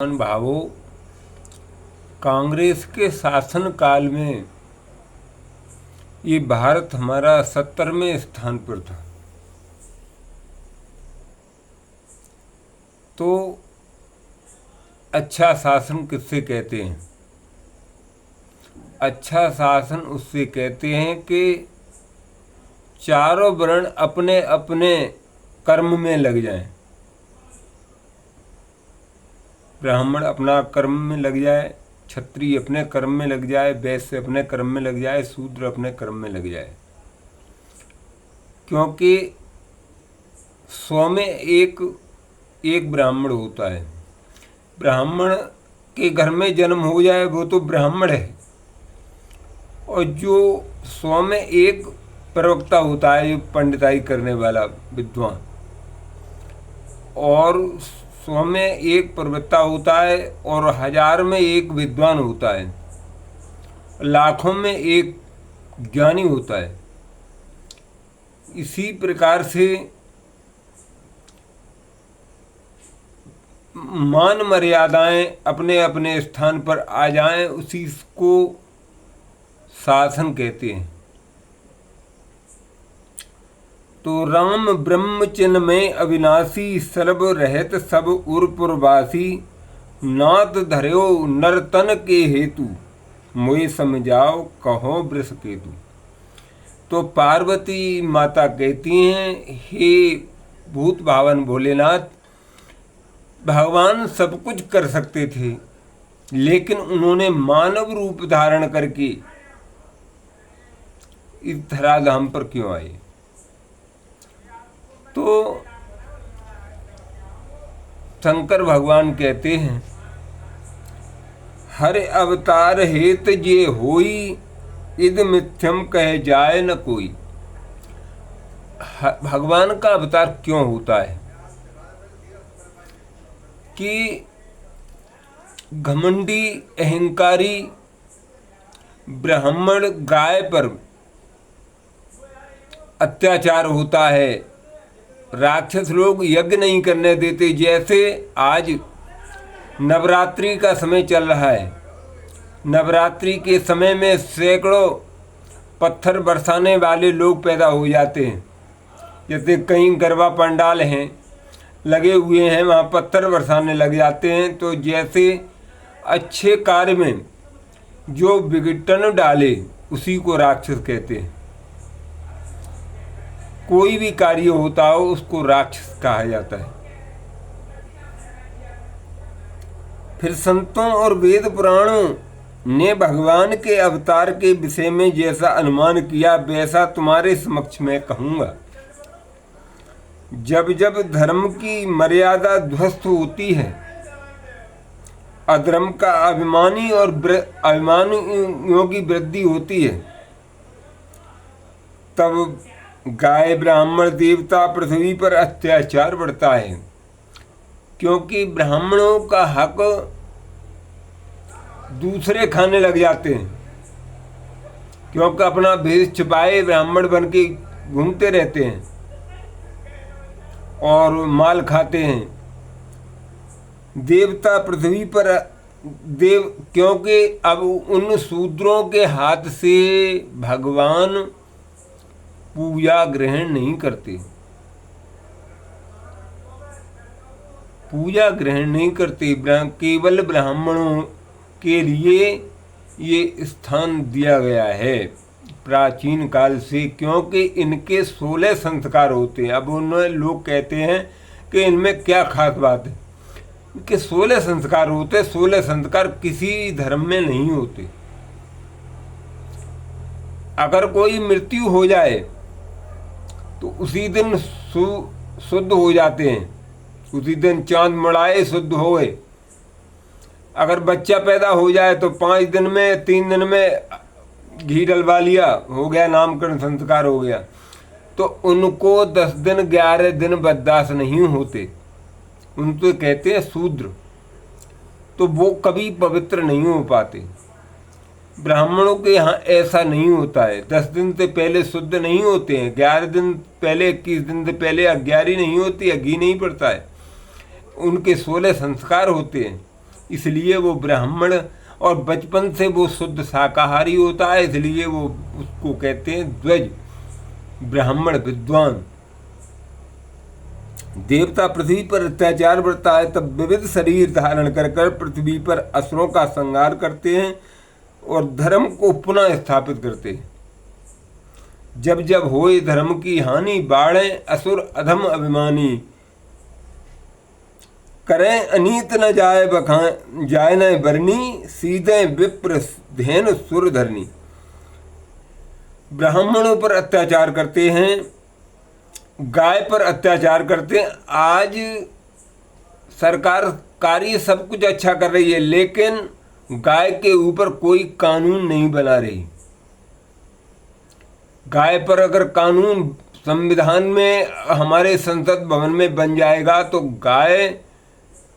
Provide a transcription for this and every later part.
भावों, कांग्रेस के शासनकाल में ये भारत हमारा 70वें स्थान पर था। तो अच्छा शासन किससे कहते हैं? अच्छा शासन उससे कहते हैं कि चारों वर्ण अपने अपने कर्म में लग जाएं। ब्राह्मण अपना कर्म में लग जाए, क्षत्रिय अपने कर्म में लग जाए, वैश्य अपने कर्म में लग जाए, शूद्र अपने कर्म में लग जाए। क्योंकि 100 में एक ब्राह्मण होता है। ब्राह्मण के घर में जन्म हो जाए वो तो ब्राह्मण है, और जो 100 में एक प्रवक्ता होता है, जो पंडिताई करने वाला विद्वान, और 100 में एक प्रवक्ता होता है, और 1000 में एक विद्वान होता है, लाखों में एक ज्ञानी होता है। इसी प्रकार से मान मर्यादाएं अपने अपने स्थान पर आ जाएं, उसी को शासन कहते हैं। तो राम ब्रह्म चिन्ह में अविनाशी, सर्व रहत सब उर्पुरवासी, नाथ धर्यो नर तन के हेतु, मोए समझाओ कहो वृष केतु। तो पार्वती माता कहती हैं, हे भूत भावन भोलेनाथ, भगवान सब कुछ कर सकते थे, लेकिन उन्होंने मानव रूप धारण करके इस धराधाम पर क्यों आए? तो शंकर भगवान कहते हैं, हर अवतार हेत जे होई, इद मिथ्यम कह जाए न कोई। भगवान का अवतार क्यों होता है? कि घमंडी अहंकारी ब्राह्मण गाय पर अत्याचार होता है, राक्षस लोग यज्ञ नहीं करने देते। जैसे आज नवरात्रि का समय चल रहा है, नवरात्रि के समय में सैकड़ों पत्थर बरसाने वाले लोग पैदा हो जाते हैं। जैसे कहीं गरबा पंडाल हैं लगे हुए हैं, वहाँ पत्थर बरसाने लग जाते हैं। तो जैसे अच्छे कार्य में जो विघटन डाले उसी को राक्षस कहते हैं। कोई भी कार्य होता हो उसको राक्षस कहा जाता है। फिर संतों और वेद पुराणों ने भगवान के अवतार के विषय में जैसा अनुमान किया, वैसा तुम्हारे समक्ष मैं कहूँगा। जब जब धर्म की मर्यादा ध्वस्त होती है, अधर्म का अभिमानी और अभिमानियों की वृद्धि होती है, तब गाय, ब्राह्मण, देवता, पृथ्वी पर अत्याचार बढ़ता है। क्योंकि ब्राह्मणों का हक दूसरे खाने लग जाते हैं, क्योंकि अपना भेष छिपाए ब्राह्मण बन के घूमते रहते हैं और माल खाते हैं। देवता पृथ्वी पर क्योंकि अब उन शूद्रों के हाथ से भगवान पूजा ग्रहण नहीं करते, पूजा ग्रहण नहीं करते। केवल ब्राह्मणों के लिए ये स्थान दिया गया है प्राचीन काल से, क्योंकि इनके 16 संस्कार होते हैं। अब उन्हें लोग कहते हैं कि इनमें क्या खास बात है? इनके 16 संस्कार होते हैं। 16 संस्कार किसी धर्म में नहीं होते। अगर कोई मृत्यु हो जाए तो उसी दिन शुद्ध हो जाते हैं, उसी दिन चांद मुड़ाए शुद्ध होए। अगर बच्चा पैदा हो जाए तो 5 दिन में, 3 दिन में घी डलवा लिया, हो गया, नामकरण संस्कार हो गया। तो उनको 10 दिन 11 दिन बर्दाश्त नहीं होते, उनको कहते हैं शूद्र। तो वो कभी पवित्र नहीं हो पाते। ब्राह्मणों के यहाँ ऐसा नहीं होता है। 10 दिन से पहले शुद्ध नहीं होते हैं, 11 दिन पहले, 21 दिन से पहले अज्ञारी नहीं होती है, घी नहीं पड़ता है। उनके 16 संस्कार होते हैं। इसलिए वो ब्राह्मण, और बचपन से वो शुद्ध शाकाहारी होता है, इसलिए वो उसको कहते हैं द्विज, ब्राह्मण विद्वान। देवता पृथ्वी पर अत्याचार बढ़ता है तब विविध शरीर धारण कर कर पृथ्वी पर असुरों का संहार करते हैं और धर्म को पुनः स्थापित करते हैं। जब जब होए धर्म की हानि, बाढ़े असुर अधम अभिमानी, करें अनीत न जाए जाए न बरनी, सीधे विप्र धेन सुर धरनी। ब्राह्मणों पर अत्याचार करते हैं, गाय पर अत्याचार करते हैं। आज सरकार कार्य सब कुछ अच्छा कर रही है, लेकिन गाय के ऊपर कोई कानून नहीं बना रही। गाय पर अगर कानून संविधान में, हमारे संसद भवन में बन जाएगा तो गाय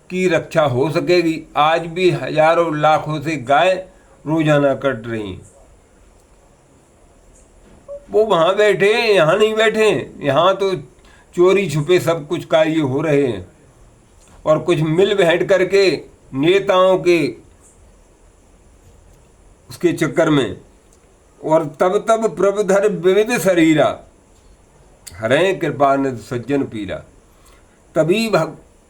की रक्षा हो सकेगी। आज भी हजारों लाखों से गाय रोजाना कट रही। वो वहां बैठे, यहाँ नहीं बैठे। यहाँ तो चोरी छुपे सब कुछ कार्य हो रहे हैं, और कुछ मिल बैठ करके नेताओं के उसके चक्कर में। और तब तब प्रभुधर विविध शरीरा, हरे कृपा निध सज्जन पीरा। तभी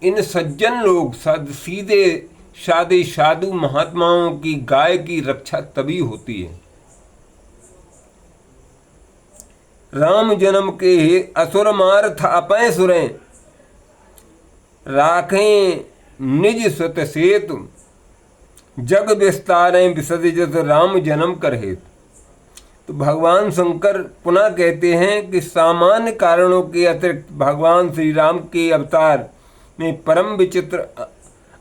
इन सज्जन लोग, सीधे साधे साधु महात्माओं की गाय की रक्षा तभी होती है। राम जन्म के असुर मार थापै सुरें, राखें निज सुत सेतु, जग विस्तारें विसर्जित राम जन्म कर हेतु। तो भगवान शंकर पुनः कहते हैं कि सामान्य कारणों के अतिरिक्त भगवान श्री राम के अवतार में परम विचित्र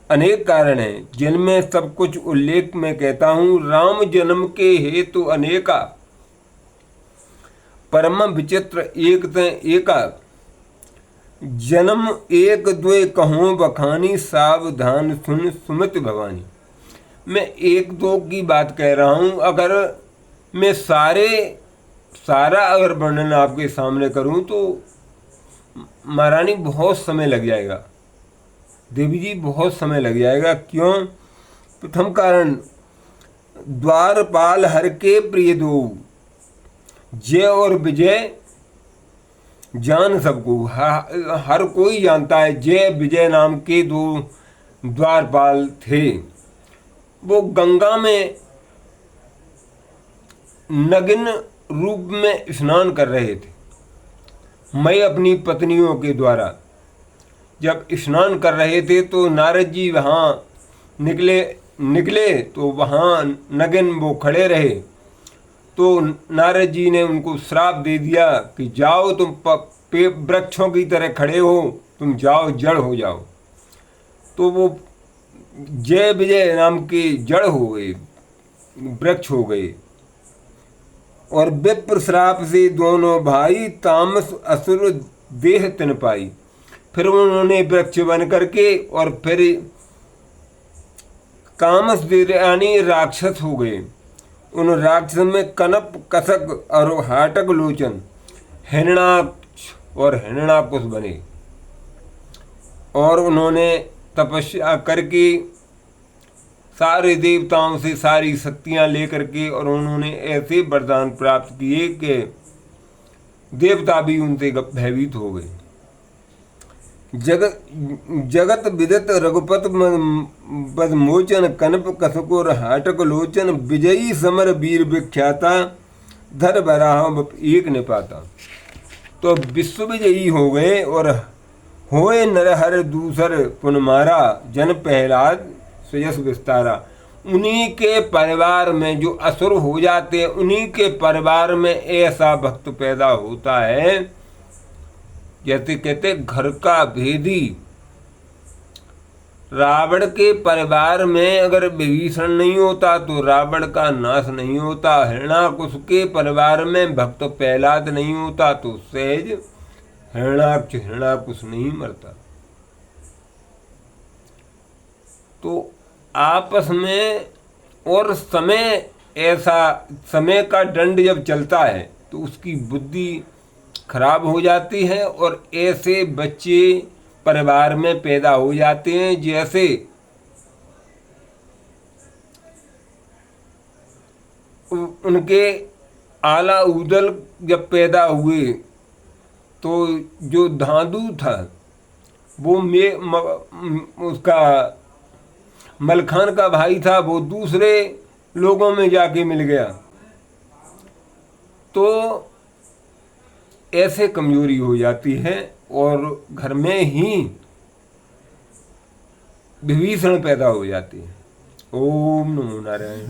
अनेक कारण हैं, जिनमें सब कुछ उल्लेख मैं कहता हूँ। राम जन्म के हेतु अनेका, परम विचित्र एक एका, जन्म एक द्वे कहो बखानी, सावधान सुन सुमित भवानी। मैं एक दो की बात कह रहा हूँ, अगर मैं सारा अगर वर्णन आपके सामने करूँ तो महारानी बहुत समय लग जाएगा, देवी जी बहुत समय लग जाएगा। क्यों? प्रथम कारण, द्वारपाल हर के प्रिय दो, जय और विजय जान सबको, हर कोई जानता है। जय विजय नाम के दो द्वारपाल थे। वो गंगा में नग्न रूप में स्नान कर रहे थे। मैं अपनी पत्नियों के द्वारा जब स्नान कर रहे थे तो नारद जी वहाँ निकले तो वहाँ नग्न वो खड़े रहे। तो नारद जी ने उनको श्राप दे दिया कि जाओ, तुम वृक्षों की तरह खड़े हो, तुम जाओ, जड़ हो जाओ। तो वो जय विजय नाम के जड़ हो गए, वृक्ष हो गए। और विप्र श्राप से दोनों भाई तामस असुर देह तिन पाई। फिर उन्होंने वृक्ष बन करके और फिर कामस यानी राक्षस हो गए। उन राक्षस में कनप, कसक और हाटक लोचन, हिरणाक्ष और हिरणाकुश बने। और उन्होंने तपस्या करके सारे देवताओं से सारी शक्तियां लेकर के, और उन्होंने ऐसे वरदान प्राप्त किए कि देवता भी उनसे भयभीत हो गए। जगत विदित रघुपत बदमोचन, कनप कसकोर हाटक लोचन, विजयी समर वीर विख्याता, धर बराह एक निपाता। तो विश्व विजयी हो गए और होए नरहर दूसर पुनमारा, जन प्रहलाद सुयस विस्तारा। उन्हीं के परिवार में जो असुर हो जाते हैं, उन्हीं के परिवार में ऐसा भक्त पैदा होता है, जैसे कहते घर का भेदी। रावण के परिवार में अगर विभीषण नहीं होता तो रावण का नाश नहीं होता। हिरणाकुश के परिवार में भक्त प्रहलाद नहीं होता तो सहज हिरणाकुश नहीं मरता। तो आपस में और समय, ऐसा समय का दंड जब चलता है तो उसकी बुद्धि खराब हो जाती है, और ऐसे बच्चे परिवार में पैदा हो जाते हैं जैसे उनके आला उदल जब पैदा हुए तो जो धांधु था वो उसका मलखान का भाई था, वो दूसरे लोगों में जाके मिल गया। तो ऐसे कमजोरी हो जाती है और घर में ही विभीषण पैदा हो जाती है। ओम नमो नारायण।